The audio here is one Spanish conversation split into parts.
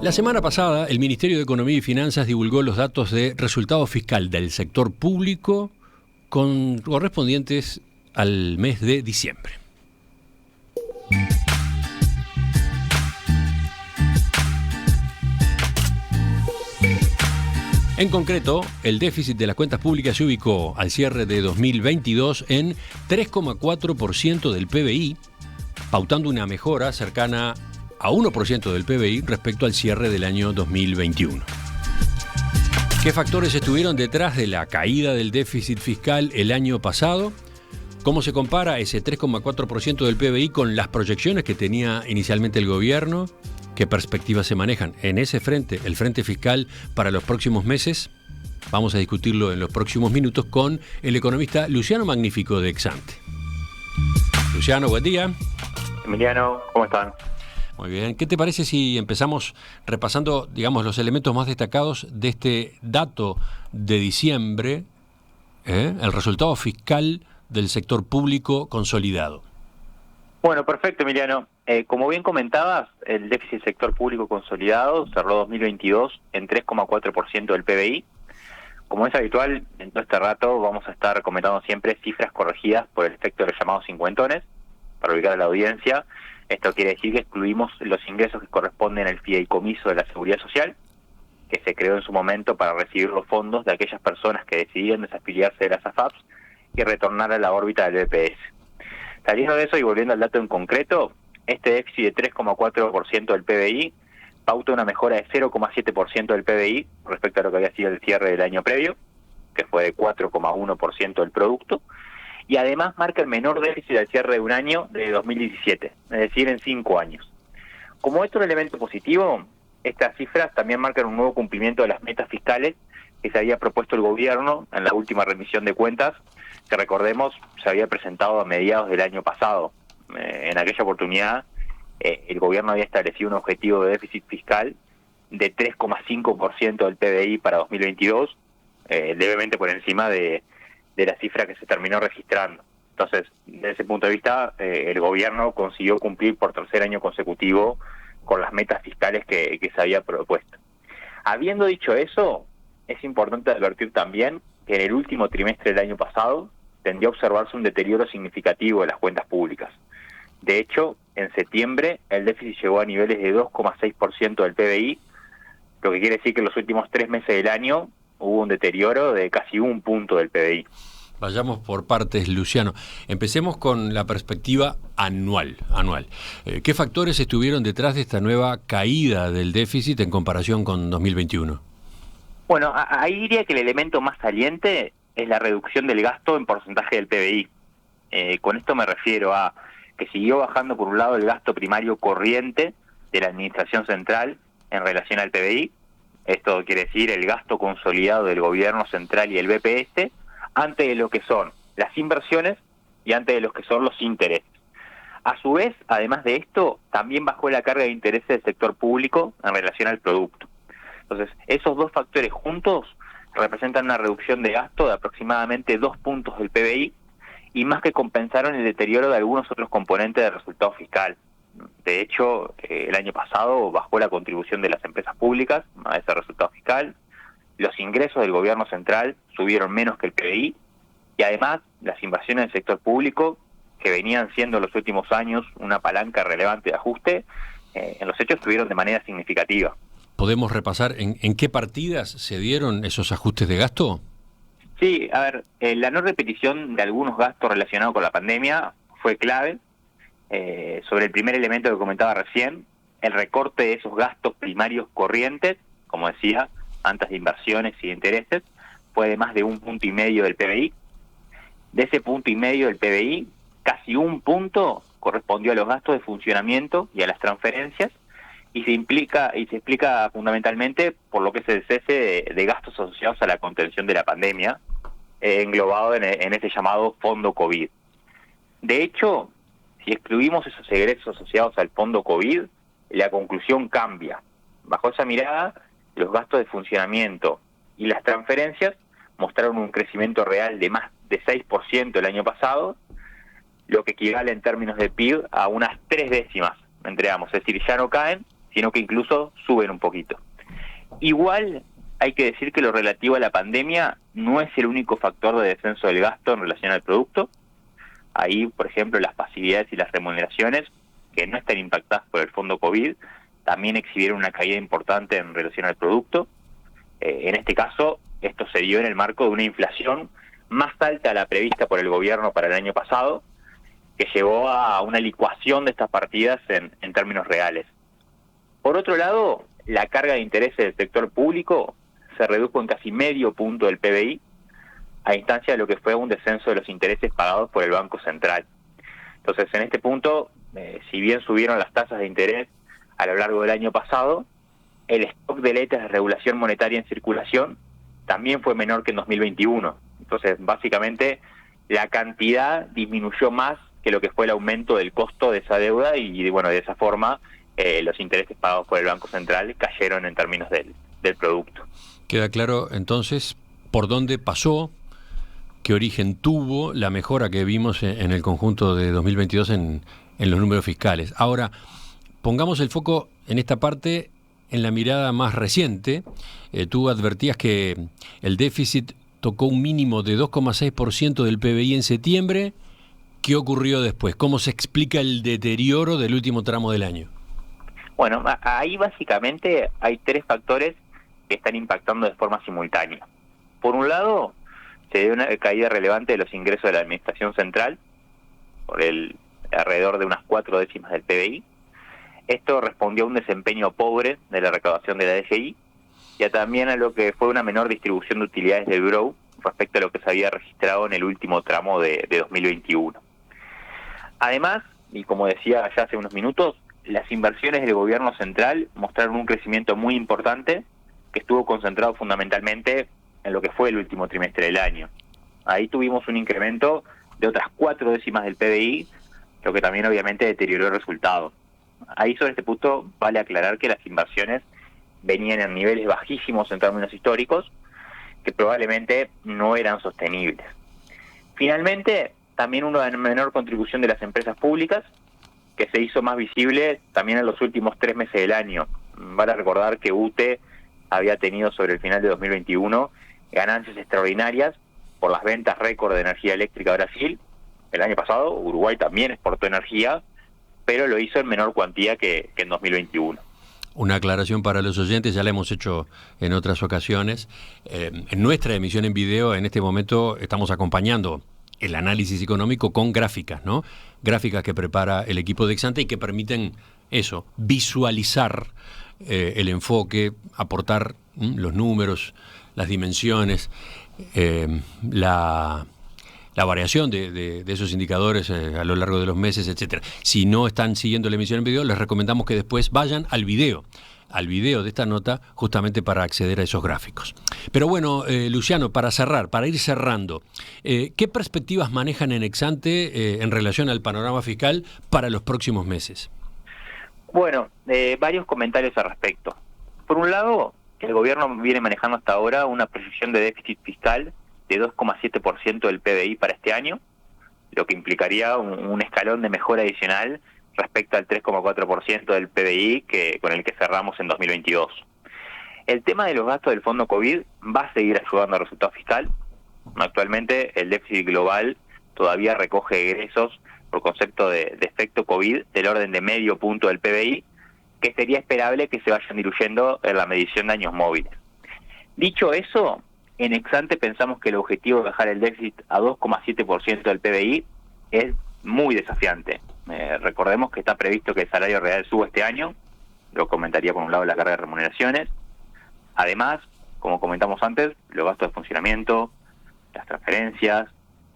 La semana pasada, el Ministerio de Economía y Finanzas divulgó los datos de resultado fiscal del sector público correspondientes al mes de diciembre. En concreto, el déficit de las cuentas públicas se ubicó al cierre de 2022 en 3,4% del PBI, pautando una mejora cercana a 1% del PBI respecto al cierre del año 2021. ¿Qué factores estuvieron detrás de la caída del déficit fiscal el año pasado? ¿Cómo se compara ese 3,4% del PBI con las proyecciones que tenía inicialmente el gobierno? ¿Qué perspectivas se manejan en ese frente, el frente fiscal, para los próximos meses? Vamos a discutirlo en los próximos minutos con el economista Luciano Magnífico de Exante. Luciano, buen día. Emiliano, ¿cómo están? Muy bien. ¿Qué te parece si empezamos repasando, digamos, los elementos más destacados de este dato de diciembre, el resultado fiscal del sector público consolidado? Bueno, perfecto, Emiliano. Como bien comentabas, el déficit del sector público consolidado cerró 2022 en 3,4% del PBI. Como es habitual, en todo este rato vamos a estar comentando siempre cifras corregidas por el efecto de los llamados cincuentones, para ubicar a la audiencia. Esto quiere decir que excluimos los ingresos que corresponden al fideicomiso de la Seguridad Social, que se creó en su momento para recibir los fondos de aquellas personas que decidían desafiliarse de las AFAPs y retornar a la órbita del BPS. Saliendo de eso y volviendo al dato en concreto, este déficit de 3,4% del PBI pauta una mejora de 0,7% del PBI respecto a lo que había sido el cierre del año previo, que fue de 4,1% del producto, y además marca el menor déficit al cierre de un año de 2017, es decir, en 5 años. Como otro elemento positivo, estas cifras también marcan un nuevo cumplimiento de las metas fiscales que se había propuesto el gobierno en la última remisión de cuentas, que recordemos se había presentado a mediados del año pasado. En aquella oportunidad, el gobierno había establecido un objetivo de déficit fiscal de 3,5% del PBI para 2022, levemente por encima de la cifra que se terminó registrando. Entonces, desde ese punto de vista, el gobierno consiguió cumplir por tercer año consecutivo con las metas fiscales que se había propuesto. Habiendo dicho eso, es importante advertir también que en el último trimestre del año pasado tendió a observarse un deterioro significativo de las cuentas públicas. De hecho, en septiembre el déficit llegó a niveles de 2,6% del PBI, lo que quiere decir que en los últimos 3 meses del año hubo un deterioro de casi 1 punto del PBI. Vayamos por partes, Luciano. Empecemos con la perspectiva anual. ¿Qué factores estuvieron detrás de esta nueva caída del déficit en comparación con 2021? Bueno, ahí diría que el elemento más saliente es la reducción del gasto en porcentaje del PBI. Con esto me refiero a que siguió bajando por un lado el gasto primario corriente de la Administración Central en relación al PBI. Esto quiere decir el gasto consolidado del Gobierno Central y el BPS ante de lo que son las inversiones y ante de lo que son los intereses. A su vez, además de esto, también bajó la carga de intereses del sector público en relación al producto. Entonces, esos dos factores juntos representan una reducción de gasto de aproximadamente 2 puntos del PBI y más que compensaron el deterioro de algunos otros componentes del resultado fiscal. De hecho, el año pasado bajó la contribución de las empresas públicas a ese resultado fiscal, los ingresos del gobierno central subieron menos que el PBI y además las inversiones del sector público, que venían siendo en los últimos años una palanca relevante de ajuste, en los hechos estuvieron de manera significativa. ¿Podemos repasar en qué partidas se dieron esos ajustes de gasto? Sí, a ver, la no repetición de algunos gastos relacionados con la pandemia fue clave. Sobre el primer elemento que comentaba recién, el recorte de esos gastos primarios corrientes, como decía, antes de inversiones y de intereses, fue de más de 1,5 puntos del PBI. De ese 1,5 puntos del PBI, casi 1 punto correspondió a los gastos de funcionamiento y a las transferencias, y se explica fundamentalmente por lo que es el cese de gastos asociados a la contención de la pandemia, englobado en ese llamado fondo COVID. De hecho, si excluimos esos egresos asociados al fondo COVID, la conclusión cambia. Bajo esa mirada, los gastos de funcionamiento y las transferencias mostraron un crecimiento real de más de 6% el año pasado, lo que equivale en términos de PIB a unas 3 décimas entre ambos, es decir, ya no caen, sino que incluso suben un poquito. Igual hay que decir que lo relativo a la pandemia no es el único factor de descenso del gasto en relación al producto. Ahí, por ejemplo, las pasividades y las remuneraciones, que no están impactadas por el fondo COVID, también exhibieron una caída importante en relación al producto. En este caso, esto se dio en el marco de una inflación más alta a la prevista por el gobierno para el año pasado, que llevó a una licuación de estas partidas en términos reales. Por otro lado, la carga de intereses del sector público se redujo en casi medio punto del PBI, a instancia de lo que fue un descenso de los intereses pagados por el Banco Central. Entonces, en este punto, si bien subieron las tasas de interés a lo largo del año pasado, el stock de letras de regulación monetaria en circulación también fue menor que en 2021. Entonces, básicamente, la cantidad disminuyó más que lo que fue el aumento del costo de esa deuda y bueno, de esa forma, los intereses pagados por el Banco Central cayeron en términos del producto. Queda claro, entonces, por dónde pasó, qué origen tuvo la mejora que vimos en el conjunto de 2022 en los números fiscales. Ahora, pongamos el foco en esta parte, en la mirada más reciente. Tú advertías que el déficit tocó un mínimo de 2,6% del PBI en septiembre. ¿Qué ocurrió después? ¿Cómo se explica el deterioro del último tramo del año? Bueno, ahí básicamente hay tres factores que están impactando de forma simultánea. Por un lado, se dio una caída relevante de los ingresos de la Administración Central, por alrededor de unas 4 décimas del PBI. Esto respondió a un desempeño pobre de la recaudación de la DGI y también a lo que fue una menor distribución de utilidades del Bureau respecto a lo que se había registrado en el último tramo de 2021. Además, y como decía ya hace unos minutos, las inversiones del gobierno central mostraron un crecimiento muy importante que estuvo concentrado fundamentalmente en lo que fue el último trimestre del año. Ahí tuvimos un incremento de otras 4 décimas del PBI, lo que también obviamente deterioró el resultado. Ahí sobre este punto vale aclarar que las inversiones venían en niveles bajísimos en términos históricos, que probablemente no eran sostenibles. Finalmente, también una menor contribución de las empresas públicas, que se hizo más visible también en los últimos 3 meses del año. Vale recordar que UTE había tenido sobre el final de 2021 ganancias extraordinarias por las ventas récord de energía eléctrica a Brasil. El año pasado Uruguay también exportó energía, pero lo hizo en menor cuantía que en 2021. Una aclaración para los oyentes, ya la hemos hecho en otras ocasiones. En nuestra emisión en video, en este momento, estamos acompañando el análisis económico con gráficas, ¿no? Gráficas que prepara el equipo de Exante y que permiten eso, visualizar el enfoque, aportar los números, las dimensiones, la variación de esos indicadores a lo largo de los meses, etcétera. Si no están siguiendo la emisión en video, les recomendamos que después vayan al video de esta nota, justamente para acceder a esos gráficos. Pero bueno, Luciano, para ir cerrando, ¿qué perspectivas manejan en Exante en relación al panorama fiscal para los próximos meses? Bueno, varios comentarios al respecto. Por un lado, el gobierno viene manejando hasta ahora una proyección de déficit fiscal de 2,7% del PBI para este año, lo que implicaría un escalón de mejora adicional respecto al 3,4% del PBI con el que cerramos en 2022. El tema de los gastos del fondo COVID va a seguir ayudando al resultado fiscal. Actualmente el déficit global todavía recoge egresos por concepto de efecto COVID del orden de medio punto del PBI, que sería esperable que se vayan diluyendo en la medición de años móviles. Dicho eso, en Exante pensamos que el objetivo de bajar el déficit a 2,7% del PBI es muy desafiante. Recordemos que está previsto que el salario real suba este año, lo comentaría por un lado la carga de remuneraciones. Además, como comentamos antes, los gastos de funcionamiento, las transferencias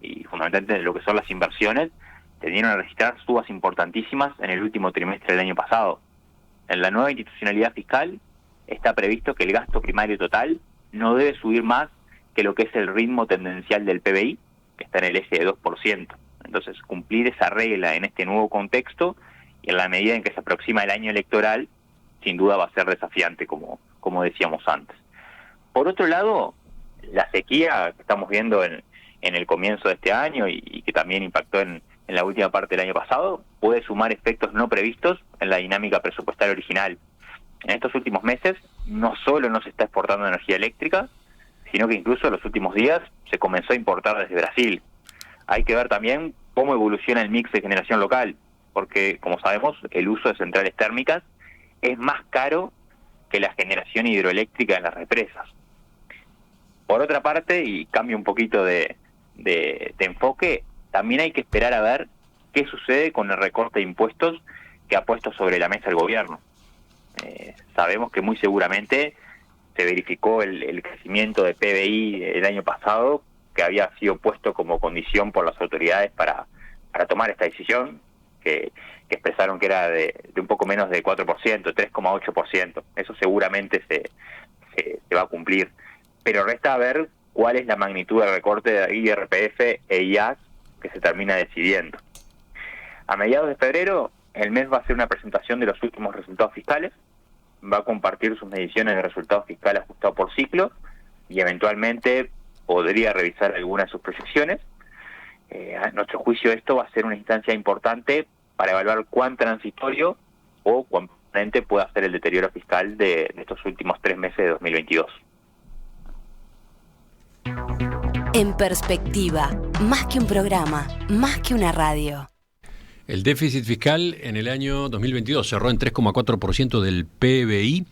y fundamentalmente lo que son las inversiones, tendieron a registrar subas importantísimas en el último trimestre del año pasado. En la nueva institucionalidad fiscal está previsto que el gasto primario total no debe subir más que lo que es el ritmo tendencial del PBI, que está en el eje de 2%. Entonces, cumplir esa regla en este nuevo contexto y en la medida en que se aproxima el año electoral, sin duda va a ser desafiante, como decíamos antes. Por otro lado, la sequía que estamos viendo en el comienzo de este año y que también impactó en la última parte del año pasado, puede sumar efectos no previstos en la dinámica presupuestaria original. en estos últimos meses no solo no se está exportando energía eléctrica, sino que incluso en los últimos días se comenzó a importar desde Brasil. Hay que ver también cómo evoluciona el mix de generación local, porque, como sabemos, el uso de centrales térmicas es más caro que la generación hidroeléctrica en las represas. Por otra parte, y cambio un poquito de enfoque, también hay que esperar a ver qué sucede con el recorte de impuestos que ha puesto sobre la mesa el gobierno. Sabemos que muy seguramente se verificó el crecimiento de PBI el año pasado, que había sido puesto como condición por las autoridades para tomar esta decisión, que expresaron que era de un poco menos de 4%, 3,8%. Eso seguramente se va a cumplir. Pero resta ver cuál es la magnitud del recorte de IRPF e IAS que se termina decidiendo. A mediados de febrero, el MES va a hacer una presentación de los últimos resultados fiscales, va a compartir sus mediciones de resultados fiscales ajustados por ciclo y eventualmente podría revisar algunas de sus proyecciones. A nuestro juicio, esto va a ser una instancia importante para evaluar cuán transitorio o cuán permanente pueda ser el deterioro fiscal de estos últimos 3 meses de 2022. En perspectiva, más que un programa, más que una radio. El déficit fiscal en el año 2022 cerró en 3,4% del PBI.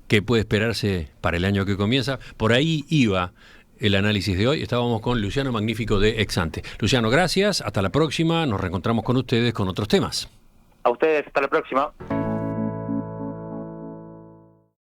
¿Qué puede esperarse para el año que comienza? Por ahí iba el análisis de hoy. Estábamos con Luciano Magnífico de Exante. Luciano, gracias. Hasta la próxima. Nos reencontramos con ustedes con otros temas. A ustedes, hasta la próxima.